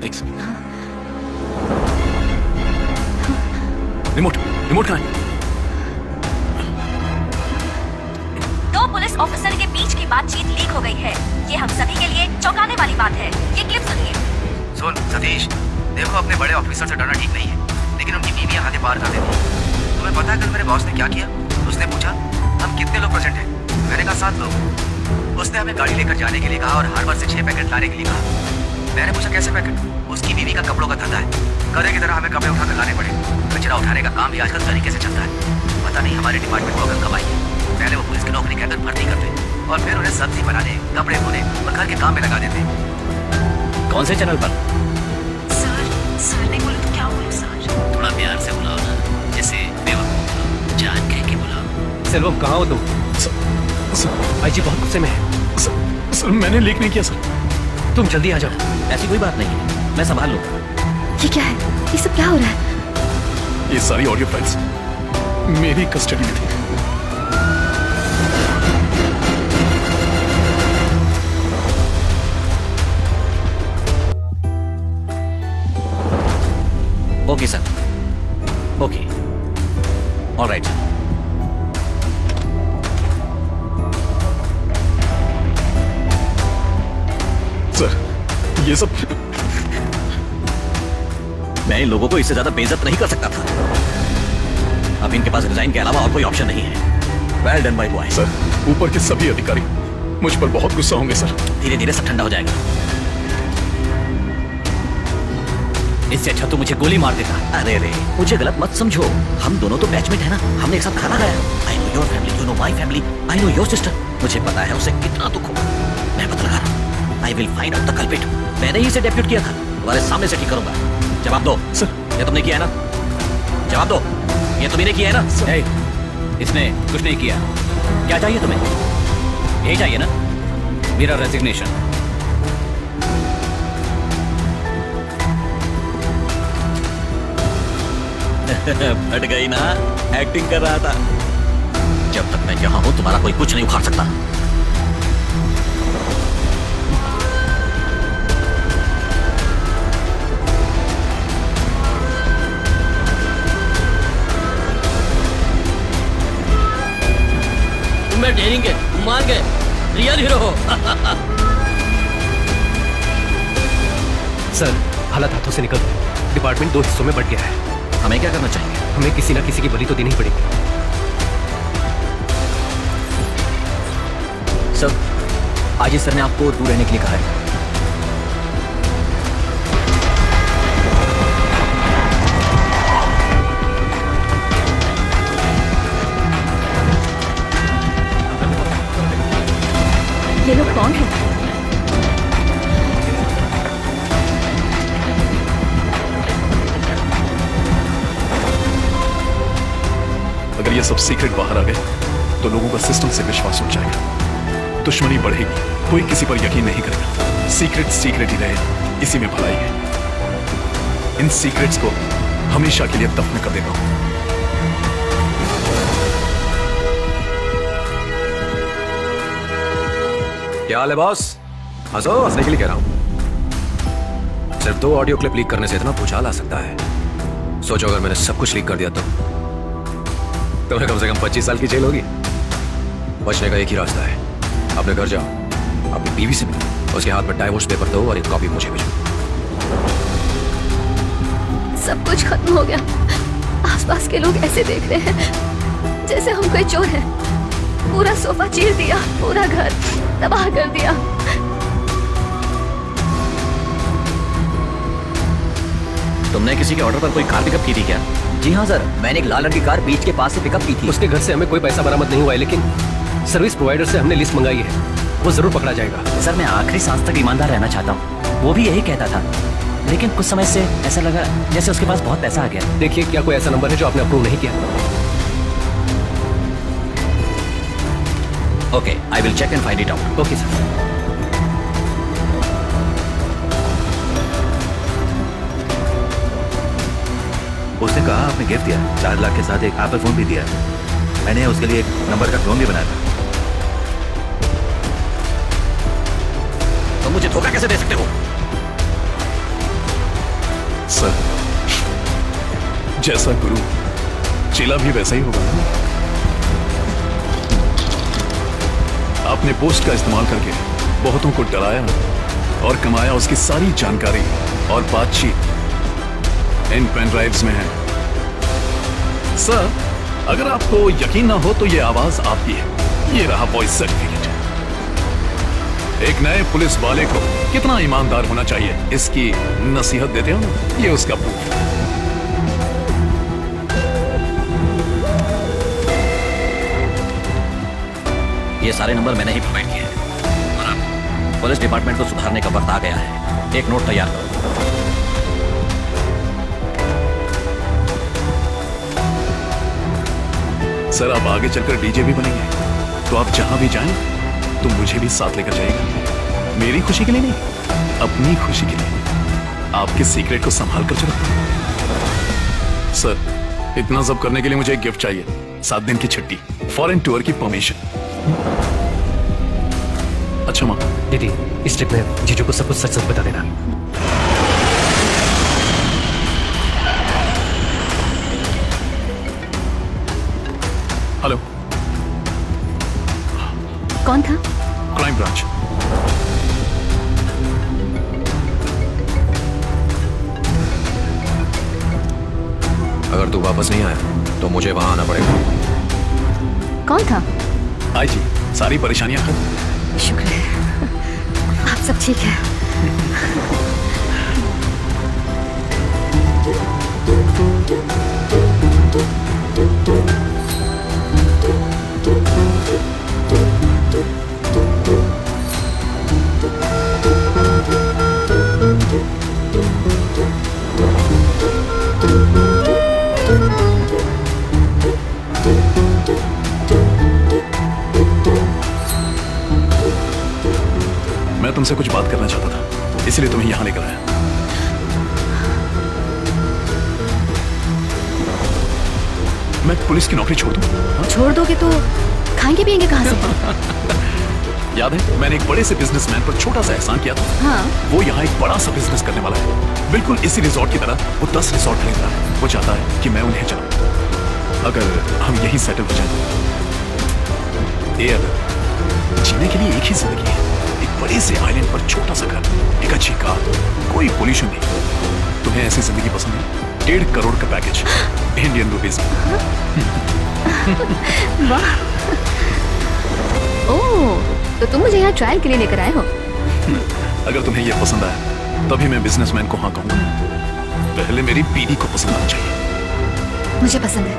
Please. Remote remote कहाँ है? दो पुलिस ऑफिसर के बीच की बातचीत लीक हो गई है। ये हम सभी के लिए चौंकाने वाली बात है। ये क्लिप सुनिए। सुन सतीश, देखो अपने बड़े ऑफिसर से डरना ठीक नहीं है, लेकिन उनकी बीवियां हाथे पार कर देती हैं। तुम्हें पता है कल मेरे बॉस ने क्या किया? उसने पूछा हम कितने लोग प्रेजेंट हैं? मैंने कहा 7 लोग। उसने हमें गाड़ी लेकर जाने के लिए कहा और हार्बर से 6 पैकेट लाने के लिए कहा। मैंने पूछा कैसे पैकेट? उसकी बीवी का कपड़ों का धंधा है, गधे की तरह हमें कपड़े उठाकर लाने पड़े। कचरा उठाने का काम भी आजकल तरीके से चलता है। पता नहीं हमारे डिपार्टमेंट को अकल कब आई। पहले वो पुलिस की नौकरी कहकर भर्ती करते और फिर उन्हें सब्जी बनाने, कपड़े धोने और घर के काम में लगा देते। कौन से चैनल पर? सर नहीं बोले तो क्या बोलूं सर? थोड़ा प्यार से बुलाओ ना, जैसे बेवकूफ जान कह के बुलाओ। सेल्वम कहाँ हो तुम? सर आईजी बहुत गुस्से में है। सर मैंने लीक नहीं किया सर। तुम जल्दी आ जाओ। ऐसी कोई बात नहीं है, मैं संभाल लूंगा। ये क्या है? ये सब क्या हो रहा है? ये सारी ऑडियो फाइल्स मेरी कस्टडी में थी। Okay sir, okay, alright. Sir ये सब मैं इन लोगों को इससे ज्यादा बेइज्जत नहीं कर सकता था। अब इनके पास रिजाइन के अलावा और कोई ऑप्शन नहीं है। Well done my boy. Sir ऊपर के सभी अधिकारी मुझ पर बहुत गुस्सा होंगे सर। धीरे धीरे सब ठंडा हो जाएगा। इससे अच्छा तो मुझे गोली मार देता। अरे रे, मुझे गलत मत समझो, हम दोनों तो बैचमेट है ना, हमने एक साथ खाना खाया। I know your family, you know my family, I know your sister. मुझे पता है उसे कितना दुख होगा। मैं पता लगा रहा हूँ। I will find out the culprit. मैंने ही इसे डेप्यूट किया था, तुम्हारे सामने से ठीक करूंगा। जवाब दो सर। ये तुमने किया है ना? जवाब दो, ये तुमने किया है ना? ए, इसने कुछ नहीं किया। क्या चाहिए तुम्हें? यही चाहिए ना? मेरा रेजिग्नेशन। फट गई ना, एक्टिंग कर रहा था। जब तक मैं यहाँ हूं तुम्हारा कोई कुछ नहीं उखाड़ सकता। तुम्हें डेरिंग है, मान गए, रियल हीरो हो। सर हालात हाथों से निकल गए। डिपार्टमेंट 2 हिस्सों में बढ़ गया है। हमें क्या करना चाहिए? हमें किसी ना किसी की बलि तो देनी ही पड़ेगी। सर, आजी सर ने आपको दूर रहने के लिए कहा है। ये लोग कौन है? अगर ये सब सीक्रेट बाहर आ गए तो लोगों का सिस्टम से विश्वास उठ जाएगा, दुश्मनी बढ़ेगी, कोई किसी पर यकीन नहीं करेगा। सीक्रेट सीक्रेट ही रहे, इसी में भलाई है। इन सीक्रेट्स को हमेशा के लिए दफन कर देता हूं। क्या हाल है बॉस? हंसो, हंसने के लिए कह रहा हूं। सिर्फ 2 ऑडियो क्लिप लीक करने से इतना भूचाल आ सकता है। सोचो अगर मैंने सब कुछ लीक कर दिया तो तुम्हें कम से कम 25 साल की जेल होगी। बचने का एक ही रास्ता है, अपने घर जाओ, अपनी बीवी से मिलो, उसके हाथ में डाइवोर्स पेपर दो और एक कॉपी मुझे भेजो। सब कुछ खत्म हो गया। आसपास के लोग ऐसे देख रहे हैं जैसे हम कोई चोर हैं। पूरा सोफा चीर दिया, पूरा घर तबाह कर दिया। तुमने किसी के ऑर्डर पर कोई कार पिकअप की थी क्या? जी हाँ सर, मैंने एक लाल रंग की कार बीच के पास से पिकअप की थी। उसके घर से हमें कोई पैसा बरामद नहीं हुआ है, लेकिन सर्विस प्रोवाइडर से हमने लिस्ट मंगाई है, वो जरूर पकड़ा जाएगा। सर मैं आखिरी सांस तक ईमानदार रहना चाहता हूँ, वो भी यही कहता था, लेकिन कुछ समय से ऐसा लगा जैसे उसके पास बहुत पैसा आ गया। देखिए क्या कोई ऐसा नंबर है जो आपने अप्रूव नहीं किया? Okay, I will check and find it out. Okay sir. उसने कहा आपने गिफ्ट दिया, 4 लाख के साथ एक एप्पल फोन भी दिया। मैंने उसके लिए एक नंबर का क्लोन भी बनाया था। तुम मुझे धोखा कैसे दे सकते हो? सर, जैसा गुरु चेला भी वैसा ही होगा ना? आपने पोस्ट का इस्तेमाल करके बहुतों को डराया और कमाया, उसकी सारी जानकारी और बातचीत इन पेन ड्राइव्स में है। सर, अगर आपको यकीन ना हो तो ये आवाज आपकी है। ये रहा वॉइस सर्टिफिकेट। एक नए पुलिस वाले को कितना ईमानदार होना चाहिए इसकी नसीहत देते हो ना, ये उसका प्रूफ है। ये सारे नंबर मैंने ही प्रोवाइड किए हैं और अब पुलिस डिपार्टमेंट को सुधारने का वक्त आ गया है। एक नोट तैयार करो। सर, आप आगे चलकर डीजे भी बनेंगे तो आप जहां भी जाएं तो मुझे भी साथ लेकर जाइएगा। मेरी खुशी के लिए नहीं, अपनी खुशी के लिए। आपके सीक्रेट को संभाल कर चलो। सर, इतना सब करने के लिए मुझे एक गिफ्ट चाहिए। 7 दिन की छुट्टी, फॉरेन टूर की परमिशन। अच्छा माँ, दीदी, इस ट्रिप में जीजू को सब कुछ सच सच बता देना। हेलो, कौन था? Crime branch. अगर तू वापस नहीं आया तो मुझे वहां आना पड़ेगा। कौन था? आई जी, सारी परेशानियां खत्म। शुक्र है आप सब ठीक है। मैं तुमसे कुछ बात करना चाहता था, इसलिए तुम्हें यहां लेकर आया। मैं पुलिस की नौकरी छोड़ दूं? हाँ? छोड़ दोगे तो खाएंगे पिएंगे कहाँ से? याद है, मैंने एक बड़े से बिजनेसमैन पर छोटा सा एहसान किया था। हाँ। वो यहाँ एक बड़ा सा बिजनेस करने वाला है, बिल्कुल इसी रिजॉर्ट की तरह। वो 10 रिजॉर्ट खरीद रहा है। वो चाहता है कि मैं उन्हें चलाऊं। अगर हम यही सेटल हो जाए, ये अगर जीने के लिए एक ही जिंदगी है, एक बड़े से आइलैंड पर छोटा सा घर, एक अच्छी कार, कोई पोल्यूशन नहीं। तुम्हें ऐसी जिंदगी पसंद है? 1.5 करोड़ का पैकेज इंडियन रुपीज में। वाह। ओह, तो तुम मुझे यहाँ ट्रायल के लिए लेकर आए हो? अगर तुम्हें यह पसंद आया तभी मैं बिजनेसमैन को हाँ कहूंगा। पहले मेरी बीवी को पसंद आना चाहिए। मुझे पसंद है।